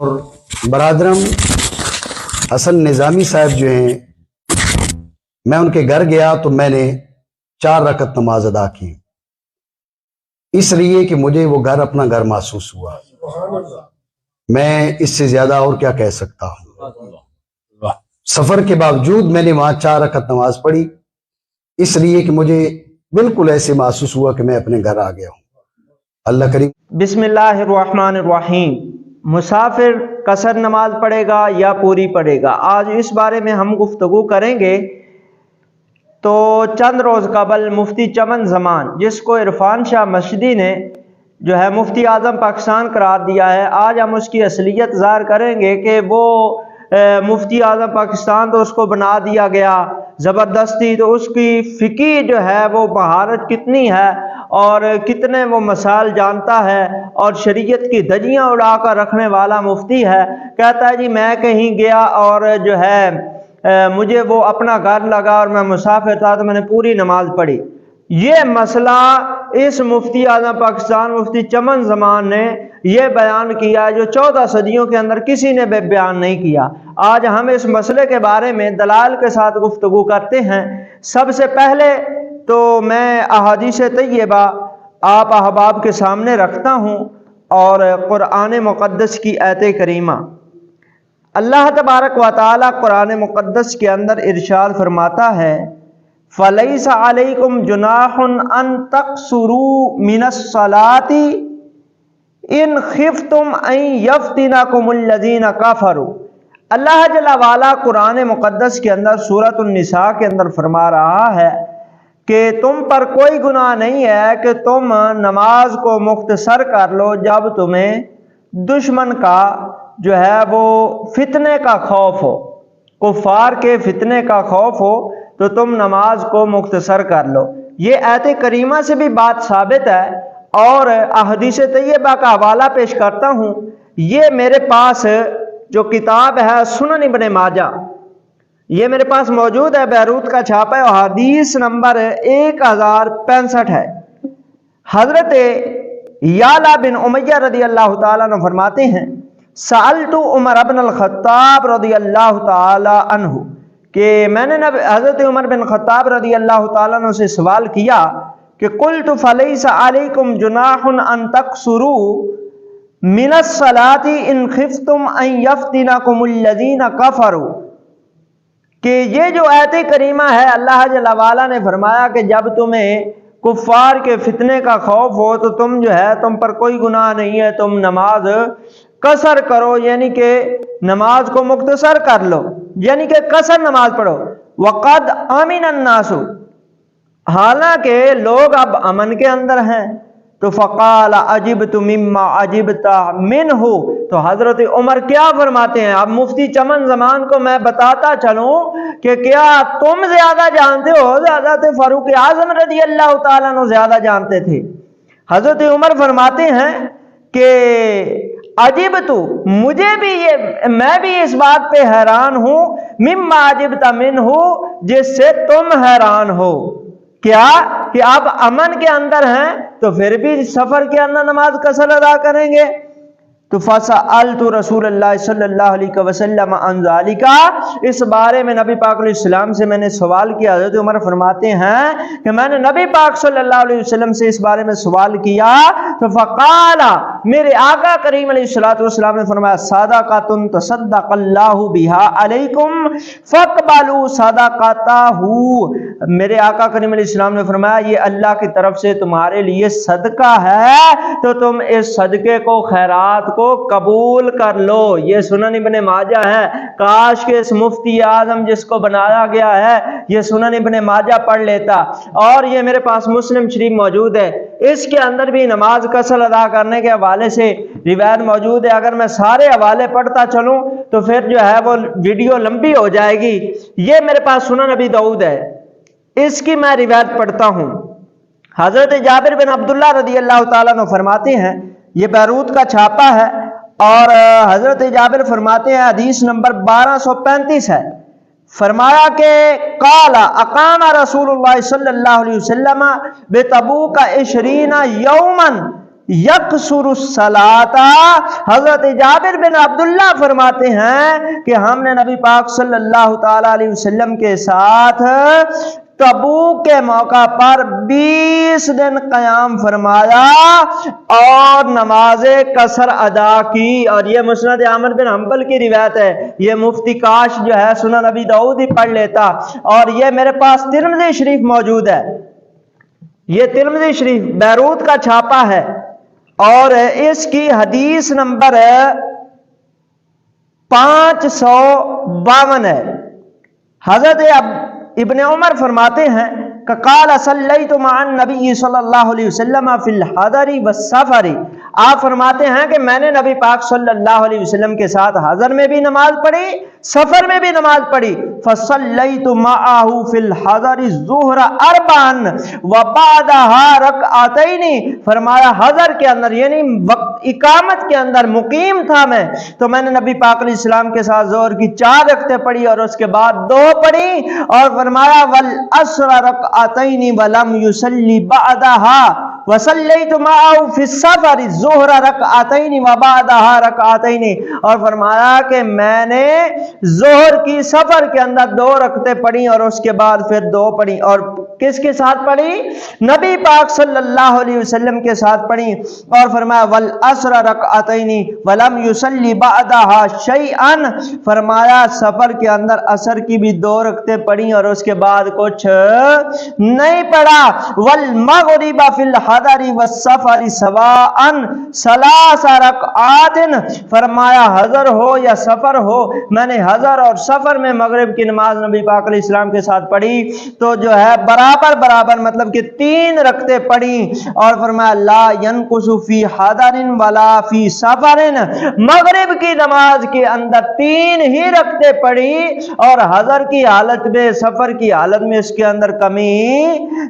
اور برادرم حسن نظامی صاحب جو ہیں، میں ان کے گھر گیا تو میں نے 4 رکعت نماز ادا کی، اس لیے کہ مجھے وہ گھر اپنا گھر محسوس ہوا۔ میں اس سے زیادہ اور کیا کہہ سکتا ہوں۔ سفر کے باوجود میں نے وہاں 4 رکعت نماز پڑھی، اس لیے کہ مجھے بالکل ایسے محسوس ہوا کہ میں اپنے گھر آ گیا ہوں۔ اللہ کریم۔ بسم اللہ الرحمن الرحیم۔ مسافر قصر نماز پڑھے گا یا پوری پڑھے گا، آج اس بارے میں ہم گفتگو کریں گے۔ تو چند روز قبل مفتی چمن زمان، جس کو عرفان شاہ مشدی نے جو ہے مفتی اعظم پاکستان قرار دیا ہے، آج ہم اس کی اصلیت ظاہر کریں گے کہ وہ مفتی اعظم پاکستان تو اس کو بنا دیا گیا زبردستی، تو اس کی فقہی جو ہے وہ مہارت کتنی ہے اور کتنے وہ مسائل جانتا ہے اور شریعت کی دھجیاں اڑا کر رکھنے والا مفتی ہے۔ کہتا ہے جی میں کہیں گیا اور جو ہے مجھے وہ اپنا گھر لگا اور میں مسافر تھا تو میں نے پوری نماز پڑھی۔ یہ مسئلہ اس مفتی اعظم پاکستان مفتی چمن زمان نے یہ بیان کیا جو 14 صدیوں کے اندر کسی نے بھی بیان نہیں کیا۔ آج ہم اس مسئلے کے بارے میں دلائل کے ساتھ گفتگو کرتے ہیں۔ سب سے پہلے تو میں احادیث طیبہ آپ احباب کے سامنے رکھتا ہوں اور قرآن مقدس کی آیت کریمہ۔ اللہ تبارک و تعالی قرآن مقدس کے اندر ارشاد فرماتا ہے فَلَيْسَ عَلَيْكُمْ جُنَاحٌ أَن تَقْصُرُوا مِنَ الصَّلَاةِ إِنْ خِفْتُمْ أَن يَفْتِنَكُمُ الَّذِينَ كَفَرُوا۔ اللہ جل وعلا قرآن مقدس کے اندر سورۃ النساء کے اندر فرما رہا ہے کہ تم پر کوئی گناہ نہیں ہے کہ تم نماز کو مختصر کر لو جب تمہیں دشمن کا جو ہے وہ فتنے کا خوف ہو، کفار کے فتنے کا خوف ہو تو تم نماز کو مختصر کر لو۔ یہ آیت کریمہ سے بھی بات ثابت ہے اور احادیث طیبہ کا حوالہ پیش کرتا ہوں۔ یہ میرے پاس جو کتاب ہے سنن ابن ماجہ، یہ میرے پاس موجود ہے، بیروت کا چھاپا ہے، حدیث نمبر 1065 ہے۔ حضرت یعلا بن امیہ رضی اللہ تعالیٰ عنہ فرماتے ہیں سألت عمر بن الخطاب رضی اللہ تعالیٰ عنہ، کہ میں نے حضرت عمر بن خطاب رضی اللہ تعالیٰ عنہ سے سوال کیا کہ قلت فلیس علیکم جناح ان تقصروا من الصلاة ان خفتم ان یفتنکم الذین کفروا، کہ یہ جو آیت کریمہ ہے اللہ جل وعلا نے فرمایا کہ جب تمہیں کفار کے فتنے کا خوف ہو تو تم جو ہے تم پر کوئی گناہ نہیں ہے، تم نماز قصر کرو، یعنی کہ نماز کو مختصر کر لو، یعنی کہ قصر نماز پڑھو۔ وقد امن الناس، حالانکہ لوگ اب امن کے اندر ہیں۔ تو فقال عجبت مما عجبت منہ، تو حضرت عمر کیا فرماتے ہیں، اب مفتی چمن زمان کو میں بتاتا چلوں کہ کیا تم زیادہ جانتے ہو، حضرت فاروق اعظم رضی اللہ تعالیٰ عنہ زیادہ جانتے تھے۔ حضرت عمر فرماتے ہیں کہ عجبت، مجھے بھی میں بھی اس بات پہ حیران ہوں، مما عجبت منہ، جس سے تم حیران ہو۔ کیا کہ آپ امن کے اندر ہیں تو پھر بھی سفر کے اندر نماز قصر ادا کریں گے۔ تو فسألت رسول اللہ صلی اللہ علیہ وسلم عن ذالک، اس بارے میں نبی پاک علیہ السلام سے میں نے سوال کیا۔ حضرت عمر فرماتے ہیں کہ میں نے نبی پاک صلی اللہ علیہ وسلم سے اس بارے میں سوال کیا تو فقال، میرے آقا کریم علیہ السلام نے فرمایا صدقۃ تصدق اللہ بہا علیکم فاقبلوا صدقتہ، میرے آقا کریم علیہ السلام نے فرمایا یہ اللہ کی طرف سے تمہارے لیے صدقہ ہے تو تم اس صدقے کو، خیرات کو قبول کر لو۔ یہ سنن ابن ماجہ ہے، کاش کہ اس مفتی اعظم جس کو بنایا گیا ہے یہ سنن ابن ماجہ پڑھ لیتا، اور یہ میرے پاس مسلم شریف موجود ہے، اس کے اندر بھی نماز قصر ادا کرنے کے حوالے سے روایت موجود ہے۔ اگر میں سارے حوالے پڑھتا چلوں تو پھر جو ہے وہ ویڈیو لمبی ہو جائے گی۔ یہ میرے پاس سنن ابی داؤد ہے، اس کی میں روایت پڑھتا ہوں۔ حضرت جابر بن عبداللہ رضی اللہ تعالیٰ عنہ فرماتے ہیں، یہ بیروت کا چھاپا ہے، اور حضرت جابر فرماتے ہیں حدیث نمبر 1235 ہے، فرمایا کہ قال اقام رسول اللہ صلی اللہ علیہ وسلم بتبوک 20 یوما، یقصر الصلاۃ، حضرت جابر بن عبداللہ فرماتے ہیں کہ ہم نے نبی پاک صلی اللہ تعالی علیہ وسلم کے ساتھ تبوک کے موقع پر 20 دن قیام فرمایا اور نماز قصر ادا کی، اور یہ مسند احمد بن حنبل کی روایت ہے۔ یہ مفتی کاش جو ہے سنن نبی داؤد ہی پڑھ لیتا، اور یہ میرے پاس ترمذی شریف موجود ہے، یہ ترمذی شریف بیروت کا چھاپا ہے، اور اس کی حدیث نمبر 552 ہے۔ حضرت ابن عمر فرماتے ہیں کہ قال صلیت مع النبی صلی اللہ علیہ وسلم فی الحضر والسفر، آپ فرماتے ہیں کہ میں نے نبی پاک صلی اللہ علیہ وسلم کے ساتھ حضر میں بھی نماز پڑھی، سفر میں بھی نماز پڑھی۔ فصلیت معہ فی الحضر الظہر 4 وبعدها رکعتین، فرمایا حضر کے اندر یعنی وقت اقامت کے اندر مقیم تھا میں، تو میں نے نبی پاک علیہ السلام کے ساتھ ظہر کی 4 رکعتیں پڑھی اور اس کے بعد 2 پڑھی، اور فرمایا والعصر رکعتین ولم یصلی بعدها وصلیت معه فی السفر الظہر رکعتین وبعدها رکعتین، اور فرمایا کہ میں نے ظہر کی سفر کے اندر 2 رکعتیں پڑھی اور اس کے بعد پھر 2 پڑھی، اور کس کے ساتھ پڑھی؟ نبی پاک صلی اللہ علیہ وسلم کے ساتھ پڑھی، اور فرمایا والعصر رکعتین ولم یصلی بعدها شیئا، فرمایا سفر کے اندر عصر کی بھی 2 رکعتیں پڑھی اور اس کے بعد کچھ نہیں پڑھا۔ والمغرب فی الحضر والسفر سواء 3 رکعات، فرمایا حضر ہو یا سفر ہو، میں نے حضر اور سفر میں مغرب کی نماز نبی پاک علیہ السلام کے ساتھ پڑھی تو جو ہے برابر مطلب کہ 3 رکعتیں پڑھی، اور فرمایا لا ينقص فی حضر ولا فی سفر، مغرب کی نماز کے اندر 3 ہی رکعتیں پڑھی اور حضر کی حالت میں سفر کی حالت میں اس کے اندر کمی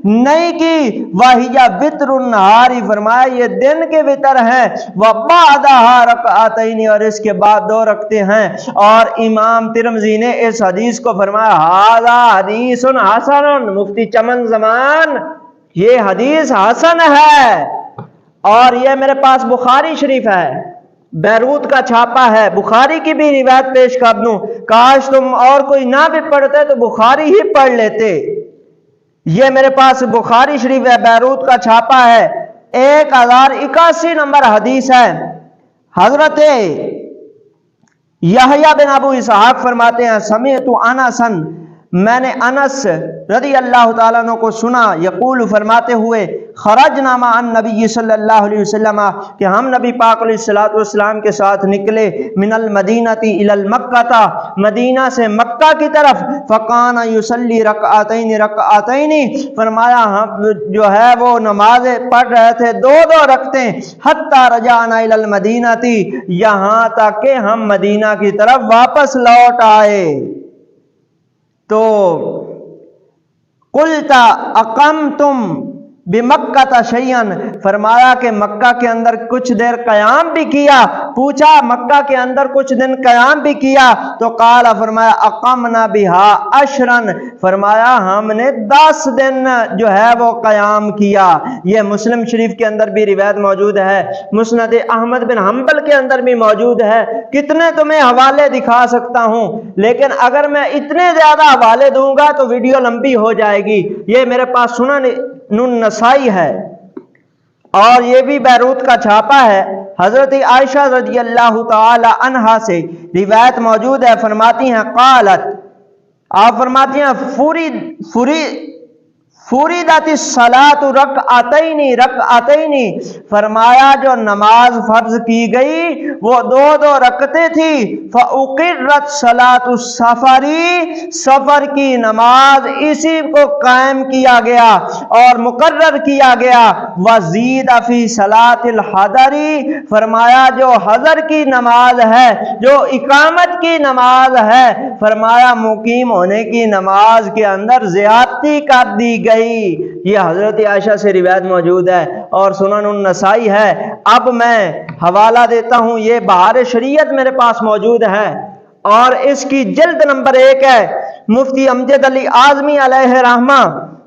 نہیں کی۔ وَهِيَ وِتْرُ النَّهَارِ، فرمایا یہ دن کے وتر ہیں، وَبَعْدَهَا رَكْعَتَيْنِ، اور اس کے بعد 2 رکعتیں ہیں۔ اور امام ترمذی نے اس حدیث کو فرمایا ھذا حدیث حسن، مفتی چمن زمان یہ حدیث حسن ہے، اور یہ میرے پاس بخاری شریف ہے، بیروت کا چھاپا ہے، بخاری کی بھی روایت پیش کر دوں، کاش تم اور کوئی نہ بھی پڑھتے تو بخاری ہی پڑھ لیتے۔ یہ میرے پاس بخاری شریف ہے، بیروت کا چھاپا ہے، 1081 نمبر حدیث ہے۔ حضرت یحییٰ بن ابو اسحاق فرماتے ہیں سمعت انسا، میں نے انس رضی اللہ تعالیٰ عنہ کو سنا، یقول فرماتے ہوئے خرجنا مع النبی صلی اللہ علیہ وسلم، کہ ہم نبی پاک علیہ السلام کے ساتھ نکلے، من المدینہ الی المکہ، مدینہ سے مکہ کی طرف، فکان یصلی رکعتین، فرمایا ہم جو ہے وہ نمازیں پڑھ رہے تھے 2 رکعتیں، حتی رجعنا الی المدینہ، یہاں تک کہ ہم مدینہ کی طرف واپس لوٹ آئے۔ تو قلت اقمتم بمکہ شیئا، فرمایا کہ مکہ کے اندر کچھ دیر قیام بھی کیا، پوچھا مکہ کے اندر کچھ دن قیام بھی کیا، تو قال فرمایا اقمنا بها 10، فرمایا ہم نے 10 دن جو ہے وہ قیام کیا۔ یہ مسلم شریف کے اندر بھی روایت موجود ہے، مسند احمد بن حنبل کے اندر بھی موجود ہے، کتنے تمہیں حوالے دکھا سکتا ہوں، لیکن اگر میں اتنے زیادہ حوالے دوں گا تو ویڈیو لمبی ہو جائے گی۔ یہ میرے پاس سنن نسائی ہے، اور یہ بھی بیروت کا چھاپا ہے، حضرت عائشہ رضی اللہ تعالی عنہا سے روایت موجود ہے، فرماتی ہیں قالت، آپ فرماتی ہیں فریدت الصلاۃ رکعتین، فرمایا جو نماز فرض کی گئی وہ 2 رکعتیں تھی، فاقرت صلاۃ السفر، سفر کی نماز اسی کو قائم کیا گیا اور مقرر کیا گیا، وزید فی صلاۃ الحضر، فرمایا جو حضر کی نماز ہے، جو اقامت کی نماز ہے، فرمایا مقیم ہونے کی نماز کے اندر زیادتی کر دی گئی۔ یہ حضرت عائشہ سے روایت موجود ہے اور سنن النسائی ہے۔ اب میں حوالہ دیتا ہوں، یہ بہار شریعت میرے پاس موجود ہے اور اس کی جلد نمبر 1 ہے، مفتی امجد علی اعظمی علیہ رحمہ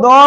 2